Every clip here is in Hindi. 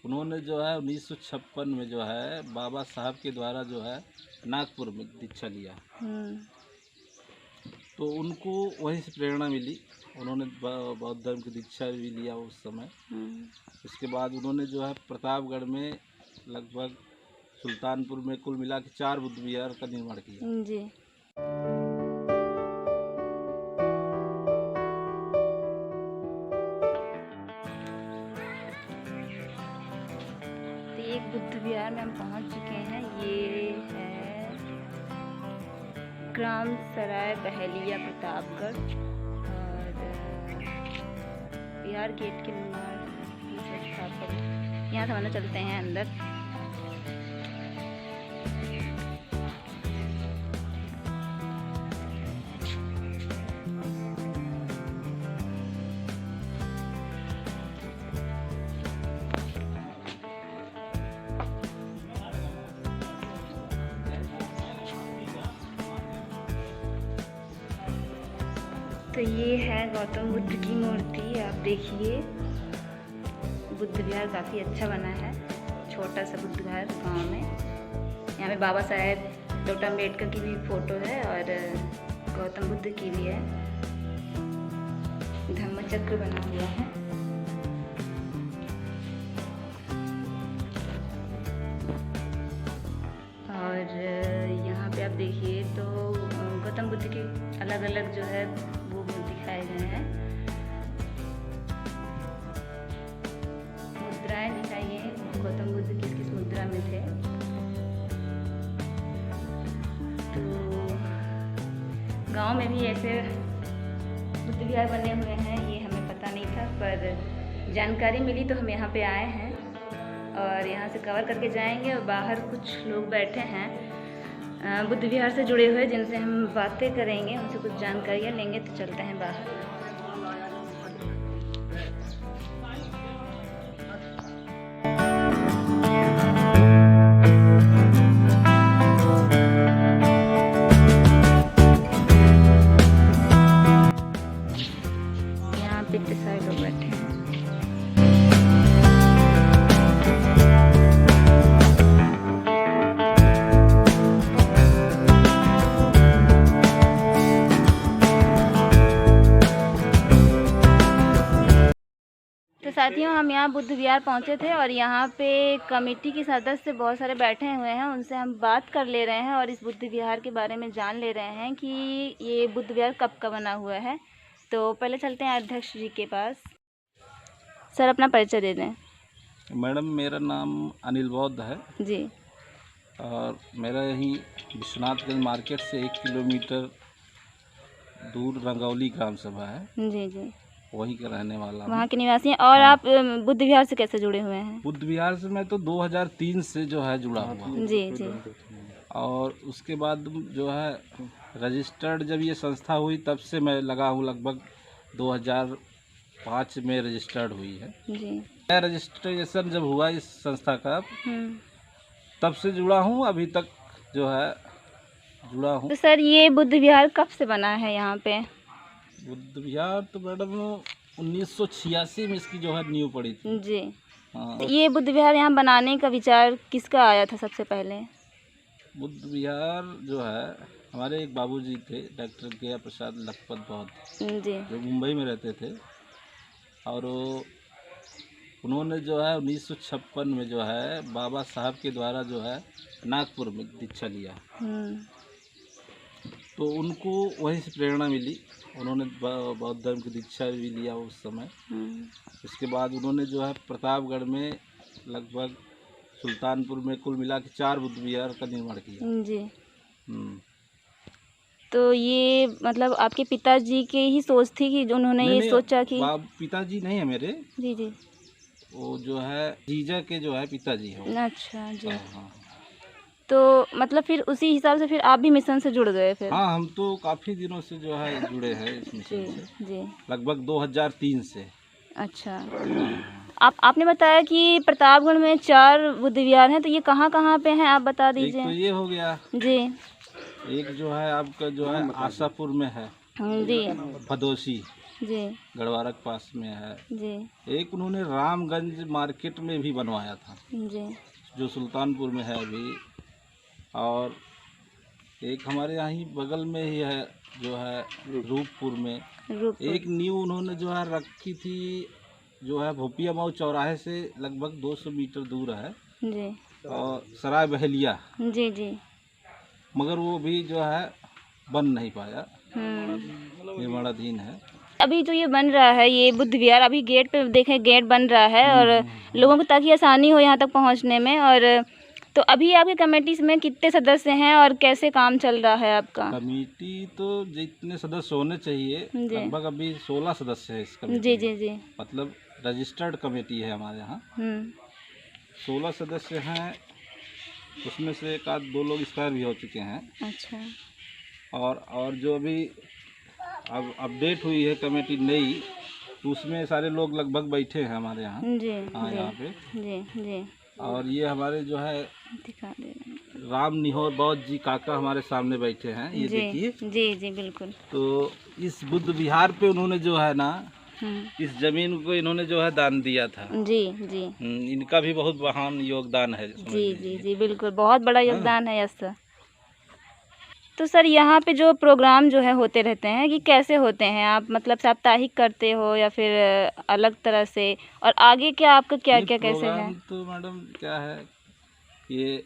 उन्होंने जो है 1956 में जो है बाबा साहब के द्वारा जो है नागपुर में दीक्षा लिया। तो उनको वहीं से प्रेरणा मिली। उन्होंने बौद्ध धर्म की दीक्षा भी लिया उस समय। उसके बाद उन्होंने जो है प्रतापगढ़ में लगभग सुल्तानपुर में कुल मिला के 4 बुद्ध विहार का निर्माण किया। जी। तो एक बुद्ध विहार में हम पहुंच चुके हैं। ये है ग्राम सराय बहेलिया प्रतापगढ़ और बिहार गेट के नंबर यहाँ से हम चलते हैं अंदर। तो ये है गौतम बुद्ध की मूर्ति। आप देखिए, बुद्ध विहार काफ़ी अच्छा बना है। छोटा सा बुद्ध विहार गाँव में। यहाँ पे बाबा साहेब डॉक्टर अम्बेडकर की भी फ़ोटो है और गौतम बुद्ध की भी है। धम्मचक्र बना हुआ है। और यहाँ पे आप देखिए तो गौतम बुद्ध के अलग अलग जो है वो दिखाए गए हैं। मुद्राएं दिखाई हैं, गौतम बुद्ध किस किस मुद्रा में थे। तो गांव में भी ऐसे बुद्ध विहार बने हुए हैं, ये हमें पता नहीं था, पर जानकारी मिली तो हम यहाँ पे आए हैं और यहाँ से कवर करके जाएंगे। और बाहर कुछ लोग बैठे हैं बुद्ध विहार से जुड़े हुए, जिनसे हम बातें करेंगे, उनसे कुछ जानकारियाँ लेंगे। तो चलते हैं बाहर। यहाँ पे इतने सारे लोग बैठे हैं। तो साथियों, हम यहाँ बुद्ध विहार पहुँचे थे और यहाँ पे कमेटी के सदस्य बहुत सारे बैठे हुए हैं। उनसे हम बात कर ले रहे हैं और इस बुद्ध विहार के बारे में जान ले रहे हैं कि ये बुद्ध विहार कब का बना हुआ है। तो पहले चलते हैं अध्यक्ष जी के पास। सर, अपना परिचय दे दें। मैडम, मेरा नाम अनिल बौद्ध है जी। और मेरा यहीं विश्वनाथगंज मार्केट से 1 किलोमीटर दूर रंगौली ग्राम सभा है। जी जी। वहीं का रहने वाला हूँ। वहाँ के निवासी हैं। और आप बुद्ध विहार से कैसे जुड़े हुए हैं? बुद्ध विहार से मैं तो 2003 से जो है जुड़ा हुआ हूँ। जी जी। और उसके बाद जो है रजिस्टर्ड जब ये संस्था हुई तब से मैं लगा हूँ। लगभग 2005 में रजिस्टर्ड हुई है जी। रजिस्ट्रेशन जब हुआ इस संस्था का, तब से जुड़ा हूँ, अभी तक जो है जुड़ा हूँ। तो सर, ये बुद्ध विहार कब से बना है यहाँ पे? बुद्ध विहार तो मैडम 1986 में इसकी जो है नींव पड़ी थी। जी। हाँ। तो ये बुद्ध विहार यहाँ बनाने का विचार किसका आया था सबसे पहले? बुद्ध विहार जो है हमारे एक बाबूजी थे, डॉक्टर गया प्रसाद लखपत बौद्ध, जी, जो मुंबई में रहते थे। और उन्होंने जो है 1956 में जो है बाबा साहब के द्वारा जो है नागपुर में दीक्षा लिया। तो उनको वहीं से प्रेरणा मिली। उन्होंने बौद्ध धर्म की दीक्षा भी लिया उस समय। उसके बाद उन्होंने जो है प्रतापगढ़ में लगभग सुल्तानपुर में कुल मिला के 4 बुद्ध विहार का निर्माण किया। जी। तो ये मतलब आपके पिताजी की ही सोच थी कि उन्होंने ये सोचा कि पिताजी नहीं है मेरे। जी जी। वो जो है जीजा के जो है पिताजी है। अच्छा जी। हाँ। तो मतलब फिर उसी हिसाब से फिर आप भी मिशन से जुड़ गए फिर? हाँ, हम तो काफ़ी दिनों से जो है जुड़े हैं इस मिशन से। जी। लगभग 2003 से। अच्छा। आपने बताया कि प्रतापगढ़ में 4 बुद्ध विहार हैं, तो ये कहाँ कहाँ पे हैं, आप बता दीजिए। एक तो ये हो गया जी। एक जो है आपका जो है आशापुर में है जी। भदोसी। जी, गढ़वारा के पास में है। जी, एक उन्होंने रामगंज मार्केट में भी बनवाया था, जी, जो सुल्तानपुर में है अभी। और एक हमारे यहाँ ही बगल में ही है, जो है रूपपुर में। रूपपुर, एक न्यू उन्होंने जो है रखी थी, जो है भोपिया मऊ चौराहे से लगभग 200 मीटर दूर है, जी, और सराय बहेलिया, जी, जी, मगर वो भी जो है बन नहीं पाया, हम्म। निर्माणाधीन है। अभी जो ये बन रहा है, ये बुद्ध विहार, अभी गेट पे देखें, गेट बन रहा है और लोगों को ताकि आसानी हो यहाँ तक पहुँचने में। और तो अभी आपके कमेटी में कितने सदस्य हैं और कैसे काम चल रहा है आपका? कमेटी तो जितने सदस्य होने चाहिए, जी, लगभग अभी 16 सदस्य है इस कमेटी जी, में। जी, जी, मतलब रजिस्टर्ड कमेटी है हमारे यहाँ। 16 सदस्य हैं, उसमें से एक आध 2 लोग एक्सपायर भी हो चुके हैं। अच्छा, और जो अभी अब अपडेट हुई है कमेटी नई, तो उसमें सारे लोग लगभग बैठे हैं हमारे यहाँ। जी, हाँ, जी, यहाँ पे। जी, जी, और ये हमारे जो है दिखा दे रहे हैं। राम निहोर बौद्ध जी काका हमारे सामने बैठे हैं, ये जी, देखिए। जी, जी, बिल्कुल। तो इस बुद्ध विहार पे उन्होंने जो है ना, हम्म, इस जमीन को इन्होंने जो है दान दिया था। जी, जी, इनका भी बहुत महान योगदान है, समझ जी, जी, लीजिए। जी, बिल्कुल, बहुत बड़ा हाँ। योगदान है यस सर। तो सर यहाँ पे जो प्रोग्राम जो है होते रहते हैं, कि कैसे होते हैं? आप मतलब साप्ताहिक करते हो या फिर अलग तरह से? और आगे क्या आपका क्या ये क्या कैसे है? प्रोग्राम तो मैडम क्या है, ये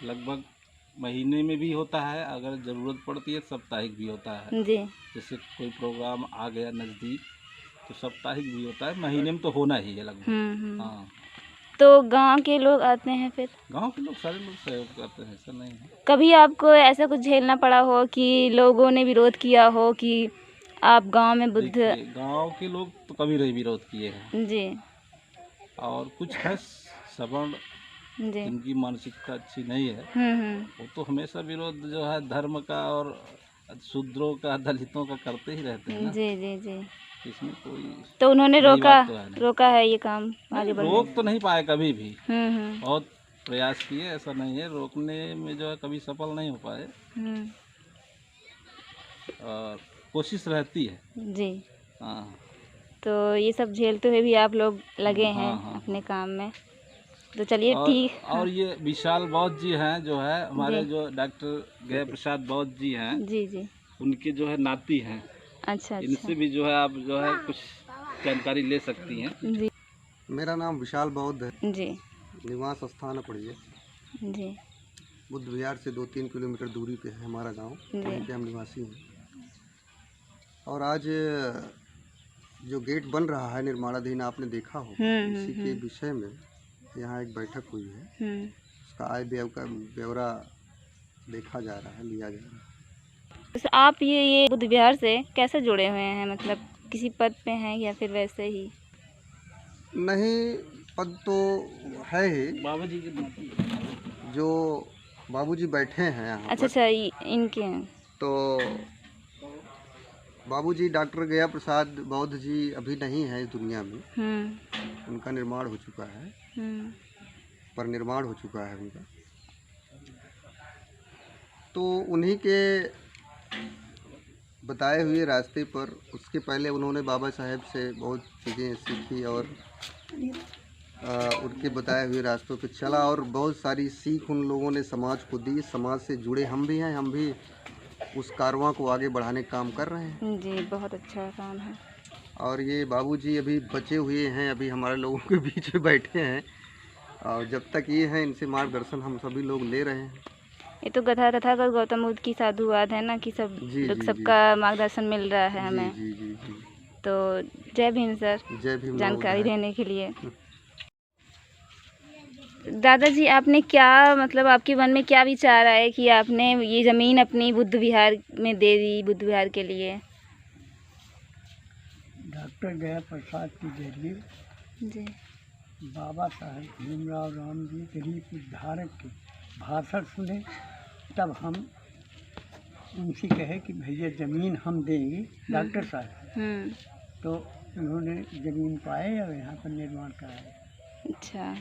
लगभग महीने में भी होता है, अगर ज़रूरत पड़ती है साप्ताहिक भी होता है। जी, जैसे कोई प्रोग्राम आ गया नज़दीक, तो साप्ताहिक भी होता है, महीने में तो होना ही है लगभग। हाँ, तो गांव के लोग आते हैं फिर? गांव के लोग सारे लोग सहयोग करते हैं, ऐसा नहीं है। कभी आपको ऐसा कुछ झेलना पड़ा हो कि लोगों ने विरोध किया हो कि आप गांव में बुद्ध? देखिए, गांव के लोग तो कभी नहीं विरोध किए हैं, जी, और कुछ है सवर्ण, जी, जिनकी मानसिकता अच्छी नहीं है, वो तो हमेशा विरोध जो है धर्म का और शूद्रों का, दलितों का करते ही रहते हैं ना। जी, जी, जी। इसमें कोई तो उन्होंने नई रोका बात तो है नहीं। रोका है ये काम आगे बढ़ने? रोक तो नहीं पाए कभी भी, हम्म, बहुत प्रयास किए, ऐसा नहीं है, रोकने में जो है कभी सफल नहीं हो पाए, हम्म, और कोशिश रहती है। जी। हाँ, तो ये सब झेलते हुए भी आप लोग लगे हैं हाँ, हाँ। अपने काम में। तो चलिए और ठीक। और ये विशाल बौद्ध जी हैं, जो है हमारे जी, जो डॉक्टर गया प्रसाद बौद्ध जी हैं, जी, जी, उनके जो है नाती हैं। अच्छा, अच्छा, इनसे भी जो है आप जो है कुछ जानकारी ले सकती हैं। जी, मेरा नाम विशाल बौद्ध है। जी, निवास स्थान पड़िए जी, बुद्ध विहार से 2-3 किलोमीटर दूरी पे है हमारा गांव, वहीं पे हम निवासी हैं। और आज जो गेट बन रहा है निर्माणाधीन, आपने देखा हो, इसी के विषय में यहाँ एक बैठक हुई है। उसका आय व्यय का ब्यौरा देखा जा रहा है, लिया जा रहा है। तो आप ये बुद्ध विहार से कैसे जुड़े हुए हैं? मतलब किसी पद पे हैं या फिर वैसे ही? नहीं, पद तो है ही, बाबा जी के जो बाबूजी बैठे हैं यहाँ अच्छा, पर। अच्छा, इनके हैं। तो बाबूजी डॉक्टर गया प्रसाद बौद्ध जी अभी नहीं है इस दुनिया में। उनका निर्माण हो चुका है, परिनिर्माण हो चुका है उनका। तो उन्हीं के बताए हुए रास्ते पर, उसके पहले उन्होंने बाबा साहेब से बहुत चीज़ें सीखी और उनके बताए हुए रास्तों पे चला, और बहुत सारी सीख उन लोगों ने समाज को दी। समाज से जुड़े हम भी हैं, हम भी उस कारवां को आगे बढ़ाने का काम कर रहे हैं। जी, बहुत अच्छा काम है। और ये बाबूजी अभी बचे हुए हैं, अभी हमारे लोगों के बीच में बैठे हैं, और जब तक ये हैं इनसे मार्गदर्शन हम सभी लोग ले रहे हैं। ये तो तथागत गौतम बुद्ध की साधुवाद है ना, कि सब जी, लोग जी, सबका मार्गदर्शन मिल रहा है हमें। जी, जी, जी। तो जय भीम सर, जय भीम। जानकारी देने के लिए। दादाजी, आपने क्या मतलब आपके मन में क्या विचार आए कि आपने ये ज़मीन अपनी बुद्ध विहार में दे दी, बुद्ध विहार के लिए? डॉक्टर गया प्रसाद के जरिए जी, बाबा साहब भीमराव राम जी गरीब उद्धारक के भाषण सुने, तब हम उनसे कहे कि भैया ज़मीन हम देंगे डॉक्टर साहब। तो उन्होंने ज़मीन पाए और यहाँ पर निर्माण कराया। अच्छा,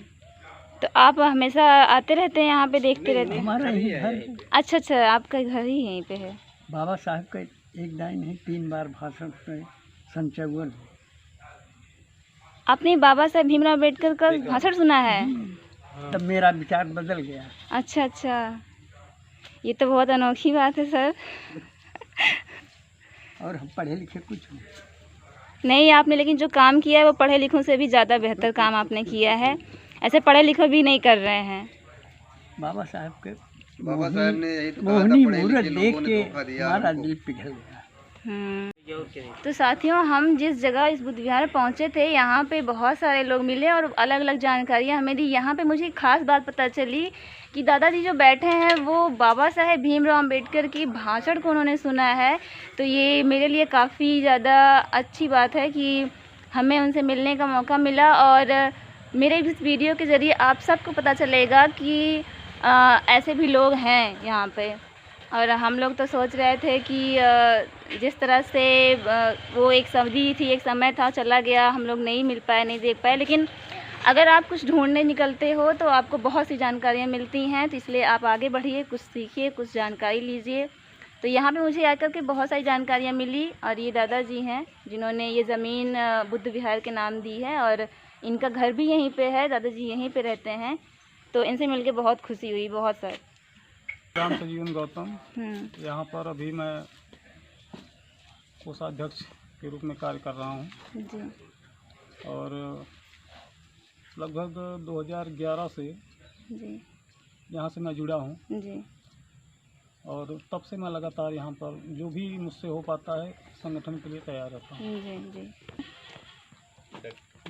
तो आप हमेशा आते रहते हैं यहाँ पे, देखते रहते हैं? हमारा ही घर है। अच्छा, अच्छा, आपका घर ही यहीं पे है। बाबा साहब का एक दाई नहीं 3 बार भाषण सुने, सन 54। आपने बाबा साहेब भीमराव अम्बेडकर का भाषण सुना है? तब मेरा विचार बदल गया। अच्छा अच्छा, ये तो बहुत अनोखी बात है सर। और हम पढ़े लिखे कुछ नहीं। नहीं, आपने लेकिन जो काम किया है वो पढ़े लिखों से भी ज़्यादा बेहतर काम आपने किया है। ऐसे पढ़े लिखे भी नहीं कर रहे हैं। बाबा साहब के बाबा साहब ने यही तो कहा था, मोहनी पढ़े मूरत लिखे देख लोगों के ने धोखा दिया हमारा हमको। दिल पिघल गया। तो साथियों, हम जिस जगह इस बुद्ध विहार पहुँचे थे, यहाँ पे बहुत सारे लोग मिले और अलग अलग जानकारियाँ हमें दी। यहाँ पे मुझे एक खास बात पता चली कि दादाजी जो बैठे हैं वो बाबा साहेब भीमराव अम्बेडकर की भाषण को उन्होंने सुना है। तो ये मेरे लिए काफ़ी ज़्यादा अच्छी बात है कि हमें उनसे मिलने का मौका मिला। और मेरे इस वीडियो के ज़रिए आप सबको पता चलेगा कि ऐसे भी लोग हैं यहाँ पे। और हम लोग तो सोच रहे थे कि जिस तरह से वो एक सदी थी, एक समय था, चला गया, हम लोग नहीं मिल पाए, नहीं देख पाए। लेकिन अगर आप कुछ ढूंढने निकलते हो तो आपको बहुत सी जानकारियाँ मिलती हैं। तो इसलिए आप आगे बढ़िए, कुछ सीखिए, कुछ जानकारी लीजिए। तो यहाँ पे मुझे आकर के बहुत सारी जानकारियाँ मिली। और ये दादाजी हैं जिन्होंने ये ज़मीन बुद्ध विहार के नाम दी है और इनका घर भी यहीं पे है, दादाजी यहीं पे रहते हैं। तो इनसे मिलके बहुत खुशी हुई, बहुत सर। राम सजीवन गौतम, हम्म, यहाँ पर अभी मैं कोषाध्यक्ष के रूप में कार्य कर रहा हूँ जी और लगभग 2011 से जी यहाँ से मैं जुड़ा हूँ जी और तब से मैं लगातार यहाँ पर जो भी मुझसे हो पाता है संगठन के लिए तैयार रहता हूँ। जी जी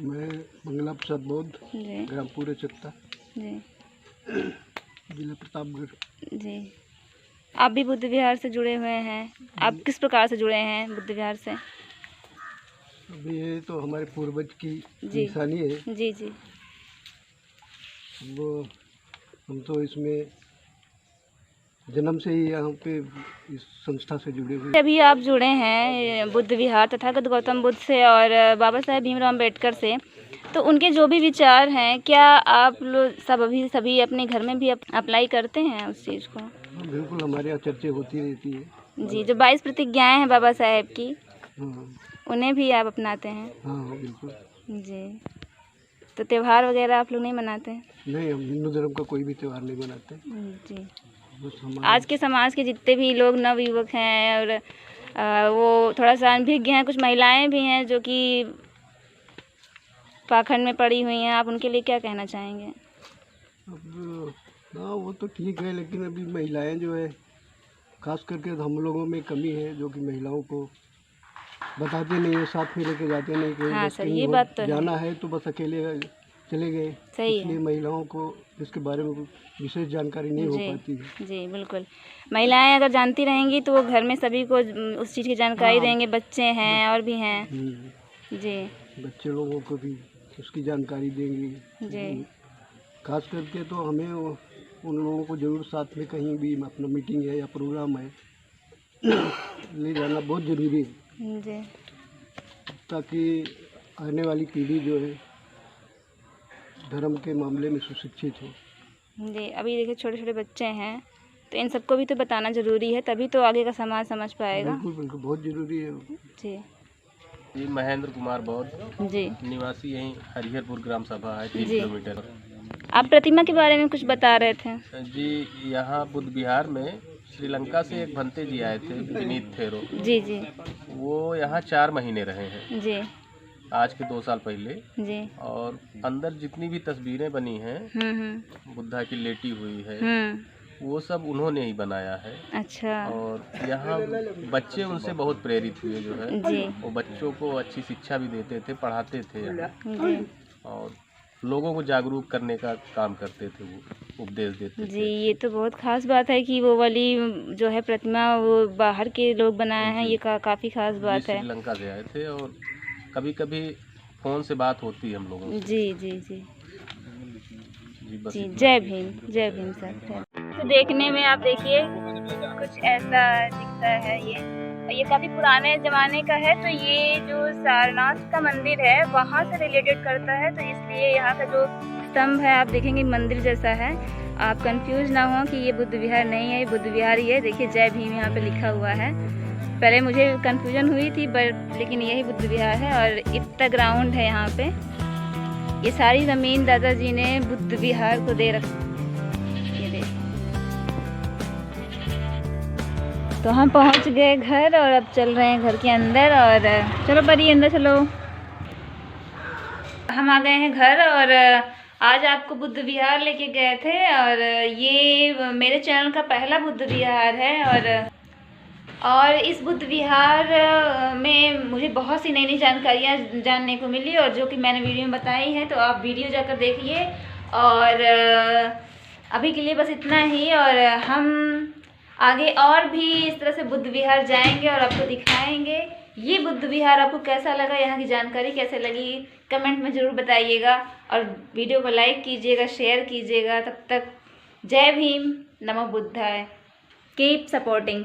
मैं मंगला प्रसाद बौद्ध, जी ग्राम पूरे चत्ता, जी जिला प्रतापगढ़। जी। आप भी बुद्ध विहार से जुड़े हुए हैं? आप किस प्रकार से जुड़े हैं बुद्ध विहार से? अभी ये तो हमारे पूर्वज की जी। निशानी है। जी जी वो हम तो इसमें जन्म से ही यहाँ पे इस संस्था से जुड़े हुए। अभी आप जुड़े हैं बुद्ध विहार तथागत गौतम बुद्ध से और बाबा साहेब भीमराव अम्बेडकर से, तो उनके जो भी विचार हैं, क्या आप लोग सभी अपने घर में भी अप्लाई करते हैं उस चीज़ को? हाँ, बिल्कुल, हमारे यहाँ चर्चा होती रहती है। जी, जो 22 प्रतिज्ञाएं हैं बाबा साहेब की, हाँ उन्हें भी आप अपनाते हैं? हाँ हाँ, बिल्कुल। जी। तो त्यौहार वगैरह आप लोग नहीं मनाते हैं? नहीं, हम हिंदू धर्म का कोई भी त्यौहार नहीं मनाते। जी। बस आज के समाज के जितने भी लोग नवयुवक हैं और वो थोड़ा सा अनभिज्ञ हैं, कुछ महिलाएं भी हैं जो कि पाखंड में पड़ी हुई हैं, आप उनके लिए क्या कहना चाहेंगे? अब हाँ, वो तो ठीक है, लेकिन अभी महिलाएं जो है, खास करके हम लोगों में कमी है जो कि महिलाओं को बताते नहीं है, साथ में लेके जाते नहीं। कहीं हाँ बस सर, कहीं ये हो बात तो है। जाना है तो बस अकेले चले गए। सही इसलिए है। महिलाओं को इसके बारे में विशेष जानकारी नहीं हो जी पाती है। जी बिल्कुल। महिलाएं अगर जानती रहेंगी तो वो घर में सभी को उस चीज़ की जानकारी हाँ। देंगे। बच्चे हैं और भी हैं। जी बच्चे लोगों को भी उसकी जानकारी देंगे। जी खास करके तो हमें उन लोगों को जरूर साथ में कहीं भी अपना मीटिंग है या प्रोग्राम है ले जाना बहुत ज़रूरी है, जी ताकि आने वाली पीढ़ी जो है धर्म के मामले में सुशिक्षित हो। जी। अभी देखिए छोटे छोटे बच्चे हैं, तो इन सबको भी तो बताना ज़रूरी है, तभी तो आगे का समाज समझ पाएगा। बिल्कुल बिल्कुल, बहुत ज़रूरी है। जी जी, महेंद्र कुमार बौद्ध, जी निवासी यहीं हरिहरपुर ग्राम सभा है, 3 जी। किलोमीटर। आप प्रतिमा के बारे में कुछ बता रहे थे। जी, यहाँ बुद्ध विहार में श्रीलंका से एक भंते जी आए थे, विनीत थेरो। जी जी वो यहाँ 4 महीने रहे हैं, जी आज के 2 साल पहले। जी। और अंदर जितनी भी तस्वीरें बनी हैं बुद्धा की लेटी हुई है, वो सब उन्होंने ही बनाया है। अच्छा। और यहाँ बच्चे उनसे बहुत प्रेरित हुए जो है, जी वो बच्चों को अच्छी शिक्षा भी देते थे, पढ़ाते थे यहाँ, जी और लोगों को जागरूक करने का काम करते थे, वो उपदेश देते जी। थे। ये तो बहुत खास बात है कि वो वाली जो है प्रतिमा वो बाहर के लोग बनाए हैं, ये काफ़ी खास जी, बात है। श्रीलंका से आए थे और कभी कभी फ़ोन से बात होती है हम लोगों से। जी जी जी जी, बस जी। इतना। जय भीम सर। तो देखने में आप देखिए कुछ ऐसा दिखता है ये, और ये काफ़ी पुराने ज़माने का है। तो ये जो सारनाथ का मंदिर है वहाँ से रिलेटेड करता है, तो इसलिए यहाँ का जो स्तंभ है आप देखेंगे मंदिर जैसा है। आप कंफ्यूज ना हो कि ये बुद्ध विहार नहीं है, ये बुद्ध विहार ही है। देखिए जय भीम यहाँ पे लिखा हुआ है। पहले मुझे कंफ्यूजन हुई थी बट लेकिन यही बुद्ध विहार है और इतना ग्राउंड है यहाँ पे। ये सारी ज़मीन दादाजी ने बुद्ध विहार को दे रखी। ये देख, तो हम पहुँच गए घर और अब चल रहे हैं घर के अंदर। और चलो परी अंदर चलो। हम आ गए हैं घर और आज आपको बुद्ध विहार लेके गए थे और ये मेरे चैनल का पहला बुद्ध विहार है। और इस बुद्ध विहार में मुझे बहुत सी नई नई जानकारियाँ जानने को मिली और जो कि मैंने वीडियो में बताई है, तो आप वीडियो जाकर देखिए। और अभी के लिए बस इतना ही, और हम आगे और भी इस तरह से बुद्ध विहार जाएंगे और आपको दिखाएंगे। ये बुद्ध विहार आपको कैसा लगा, यहाँ की जानकारी कैसे लगी, कमेंट में ज़रूर बताइएगा और वीडियो को लाइक कीजिएगा, शेयर कीजिएगा। तब तक जय भीम, नमो बुद्धाय, कीप सपोर्टिंग।